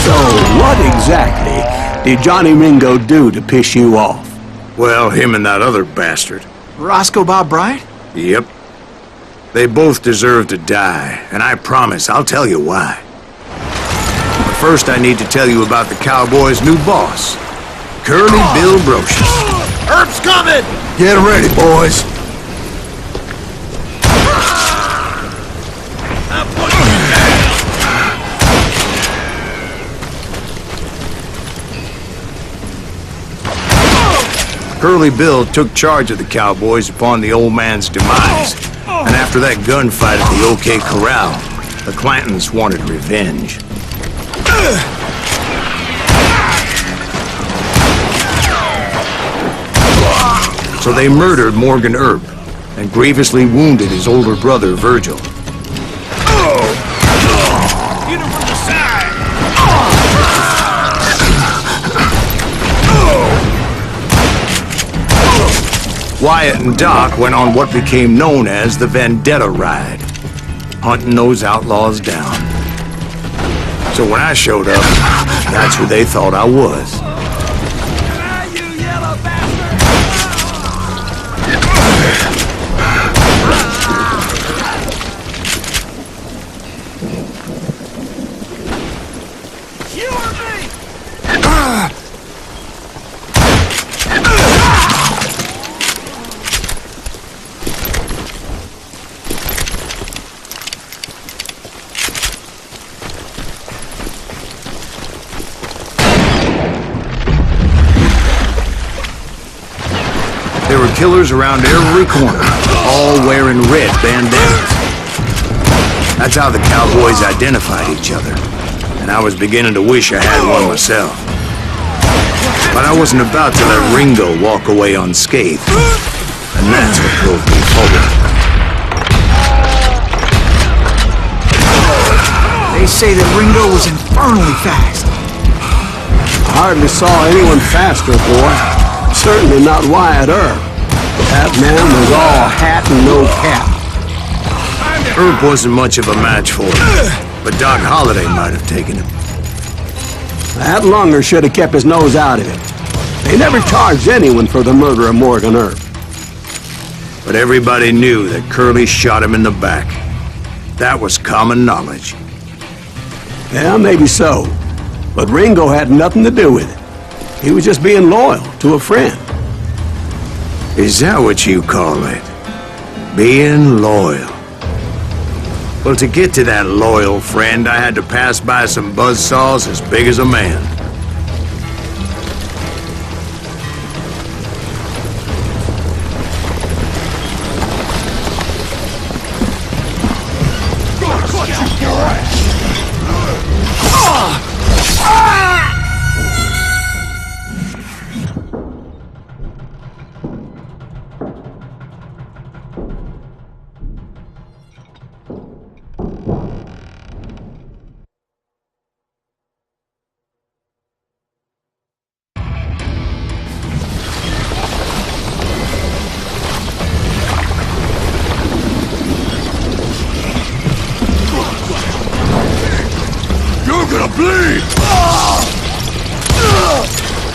So, what exactly did Johnny Ringo do to piss you off? Well, him and that other bastard. Roscoe Bob Bright? Yep. They both deserve to die, and I promise I'll tell you why. But first I need to tell you about the Cowboys' new boss, Curly Bill Brocious. Herb's coming! Get ready, boys. Curly Bill took charge of the Cowboys upon the old man's demise. And after that gunfight at the OK Corral, the Clantons wanted revenge. So they murdered Morgan Earp and grievously wounded his older brother, Virgil. Get him from the side! Wyatt and Doc went on what became known as the Vendetta Ride, hunting those outlaws down. So when I showed up, that's who they thought I was. You yellow bastard! You or me! There were killers around every corner, all wearing red bandanas. That's how the Cowboys identified each other, and I was beginning to wish I had one myself. But I wasn't about to let Ringo walk away unscathed, and that's what drove me forward. They say that Ringo was infernally fast. I hardly saw anyone faster, boy. Certainly not Wyatt Earp. That man was all hat and no cap. Earp wasn't much of a match for him, but Doc Holliday might have taken him. That Lunger should have kept his nose out of it. They never charged anyone for the murder of Morgan Earp. But everybody knew that Curly shot him in the back. That was common knowledge. Yeah, maybe so. But Ringo had nothing to do with it. He was just being loyal to a friend. Is that what you call it? Being loyal? Well, to get to that loyal friend, I had to pass by some buzzsaws as big as a man.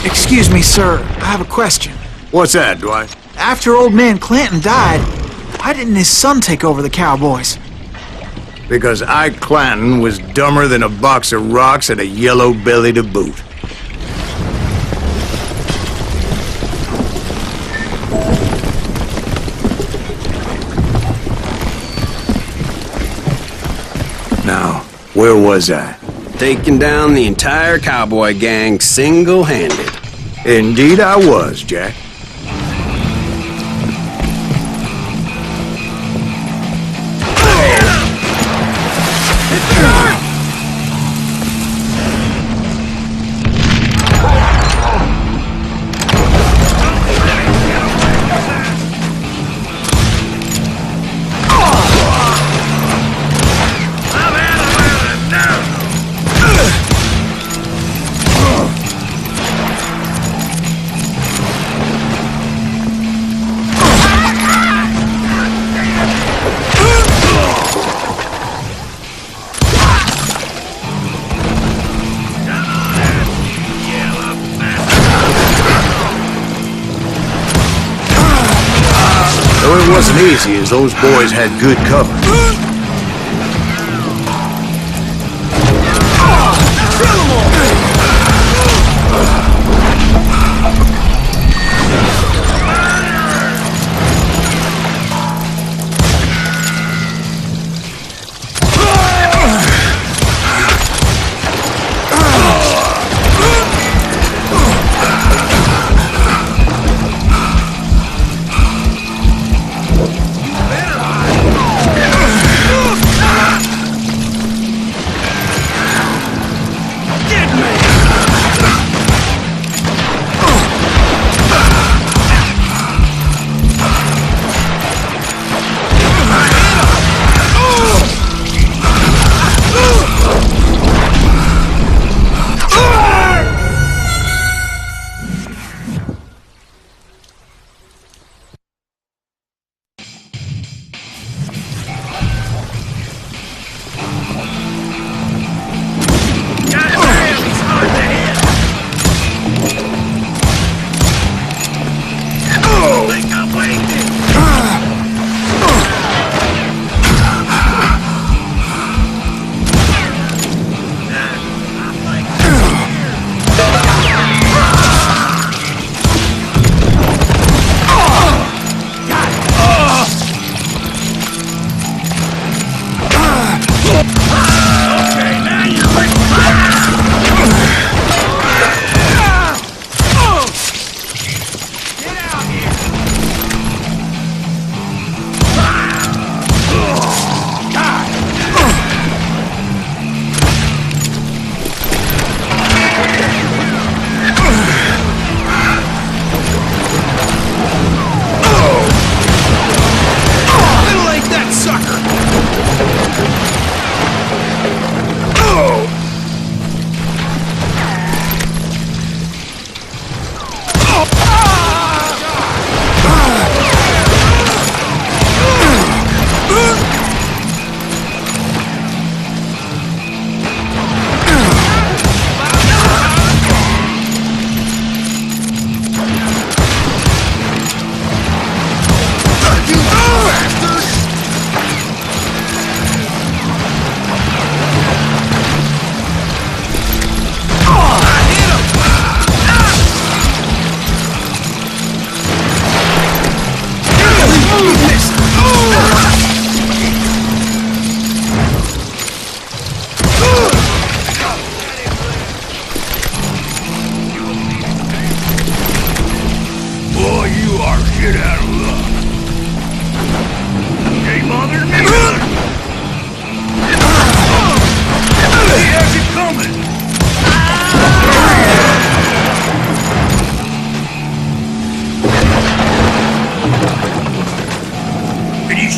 Excuse me, sir. I have a question. What's that, Dwight? After old man Clanton died, why didn't his son take over the Cowboys? Because Ike Clanton was dumber than a box of rocks and a yellow belly to boot. Now, where was I? Taking down the entire cowboy gang single-handed. Indeed I was, Jack. hazy as those boys had good cover.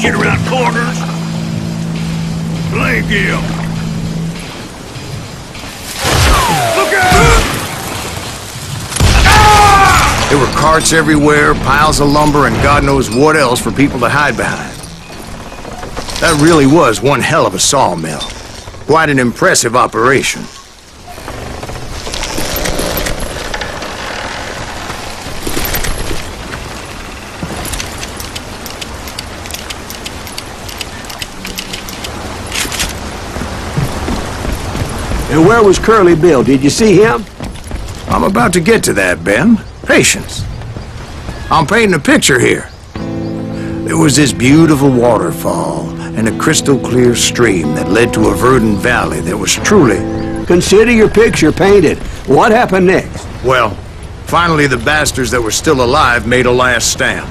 Get around corners. Blame him. Look out! There were carts everywhere, piles of lumber, and God knows what else for people to hide behind. That really was one hell of a sawmill. Quite an impressive operation. And where was Curly Bill? Did you see him? I'm about to get to that, Ben. Patience. I'm painting a picture here. There was this beautiful waterfall and a crystal clear stream that led to a verdant valley that was truly... Consider your picture painted. What happened next? Well, finally the bastards that were still alive made a last stand.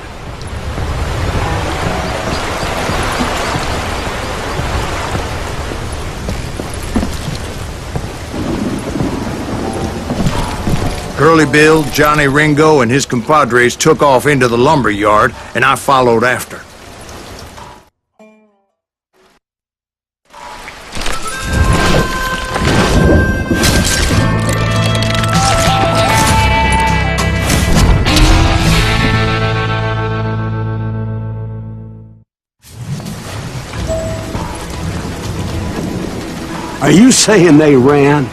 Curly Bill, Johnny Ringo, and his compadres took off into the lumber yard, and I followed after. Are you saying they ran?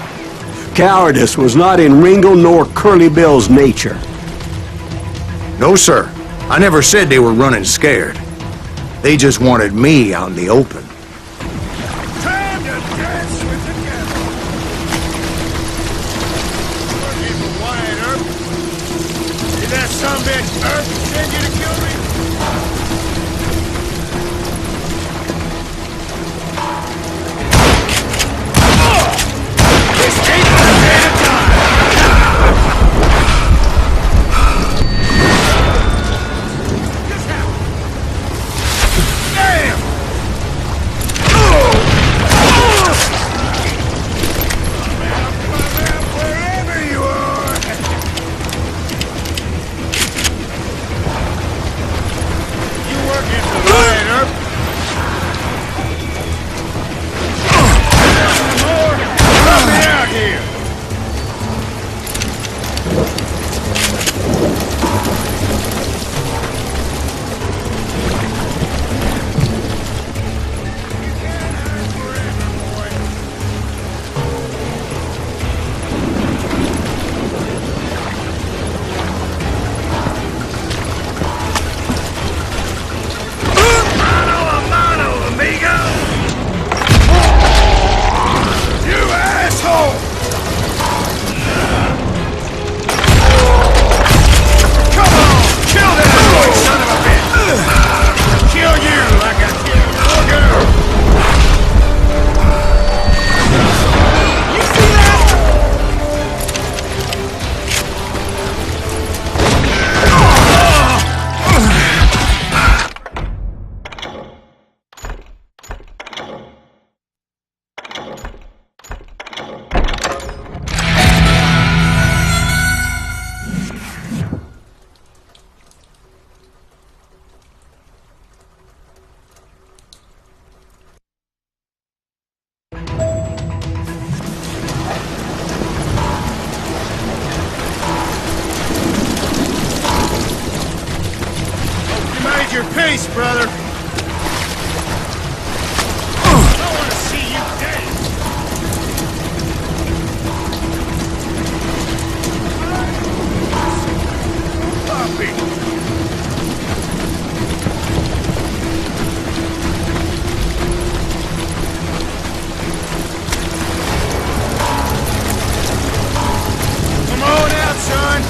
Cowardice was not in Ringo nor Curly Bill's nature. No, sir. I never said they were running scared. They just wanted me out in the open. Time to dance with the devil. Working for Wyatt Earp. Did that sumbitch Earp send you to kill me? This ain't the damn time! Damn! Wherever you are! You working for Wyatt Earp? More? Let me out here! Your pace, brother. I want to see you dead. Puppy. Come on out, son.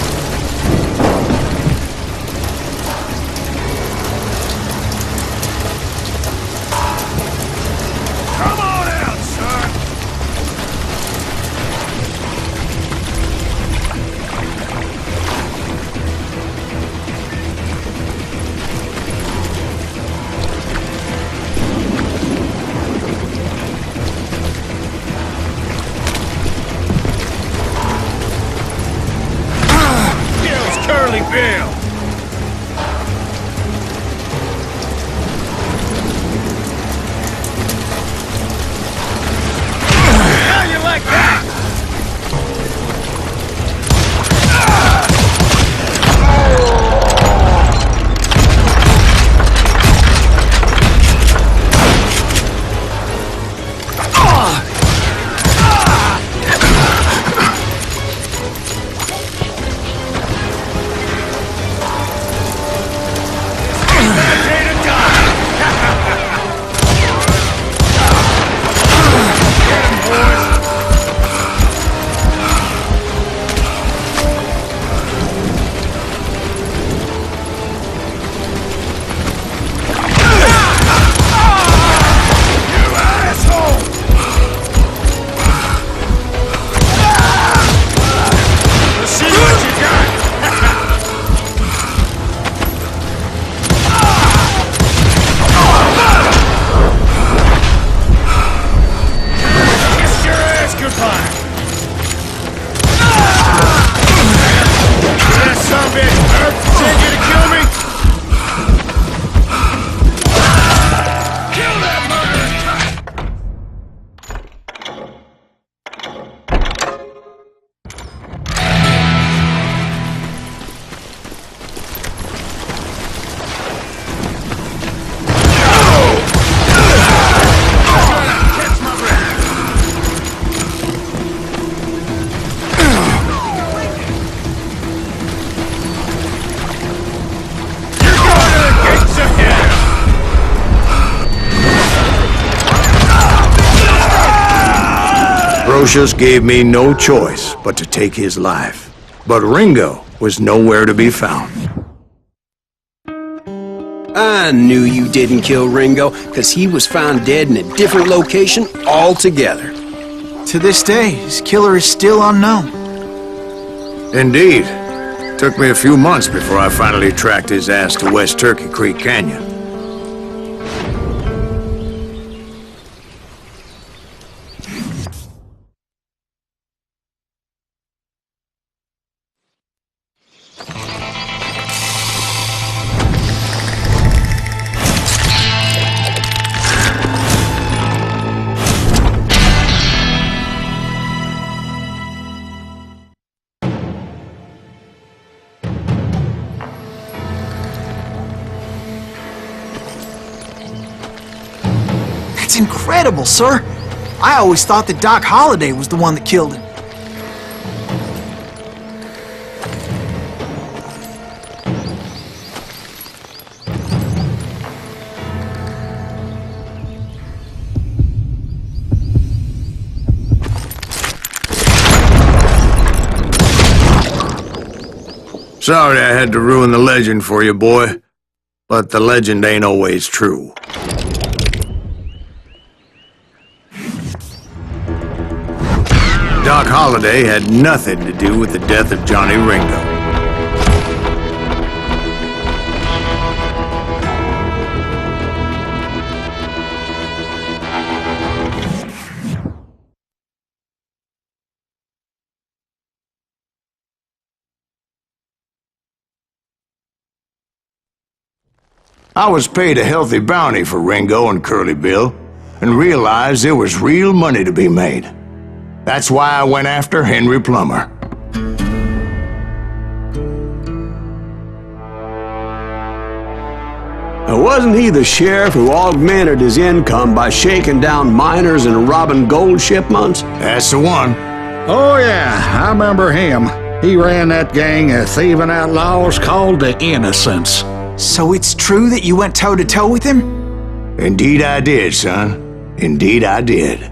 Ambrosius gave me no choice but to take his life. But Ringo was nowhere to be found. I knew you didn't kill Ringo, because he was found dead in a different location altogether. To this day, his killer is still unknown. Indeed. Took me a few months before I finally tracked his ass to West Turkey Creek Canyon. That's incredible, sir. I always thought that Doc Holliday was the one that killed him. Sorry I had to ruin the legend for you, boy. But the legend ain't always true. Doc Holliday had nothing to do with the death of Johnny Ringo. I was paid a healthy bounty for Ringo and Curly Bill, and realized there was real money to be made. That's why I went after Henry Plummer. Wasn't he the sheriff who augmented his income by shaking down miners and robbing gold shipments? That's the one. Oh yeah, I remember him. He ran that gang of thieving outlaws called the Innocents. So it's true that you went toe-to-toe with him? Indeed I did, son. Indeed I did.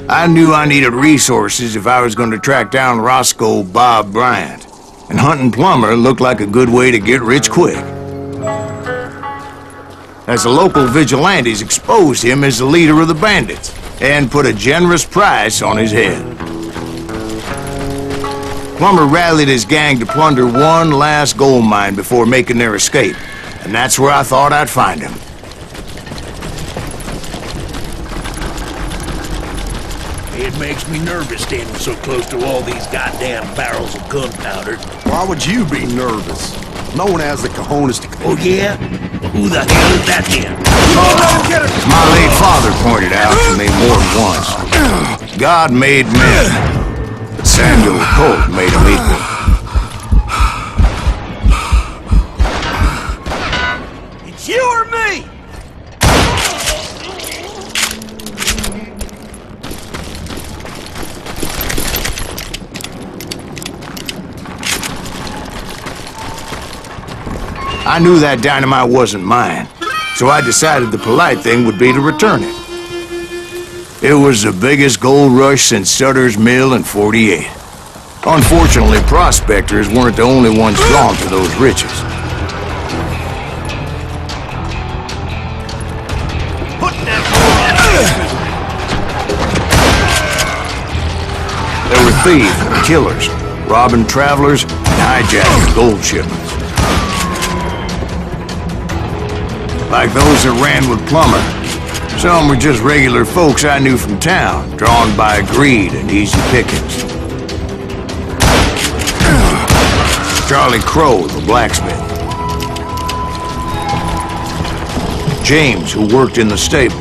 I knew I needed resources if I was going to track down Roscoe Bob Bryant, and hunting Plummer looked like a good way to get rich quick. As the local vigilantes exposed him as the leader of the bandits, and put a generous price on his head. Plummer rallied his gang to plunder one last gold mine before making their escape, and that's where I thought I'd find him. It makes me nervous standing so close to all these goddamn barrels of gunpowder. Why would you be nervous? No one has the cojones to... Oh, yeah? Well, who the hell is that then? As my late father pointed out to me more than once, God made men, but Samuel Colt made them equal. It's you or me? I knew that dynamite wasn't mine, so I decided the polite thing would be to return it. It was the biggest gold rush since Sutter's Mill in '48. Unfortunately, prospectors weren't the only ones drawn to those riches. There were thieves and killers, robbing travelers and hijacking gold shipments. Like those that ran with Plummer. Some were just regular folks I knew from town, drawn by greed and easy pickings. Charlie Crow, the blacksmith. James, who worked in the stable.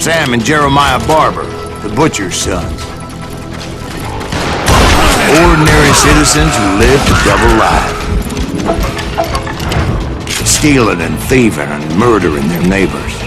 Sam and Jeremiah Barber, the butcher's sons. Ordinary citizens who lived a double life. Stealing and thieving and murdering their neighbors.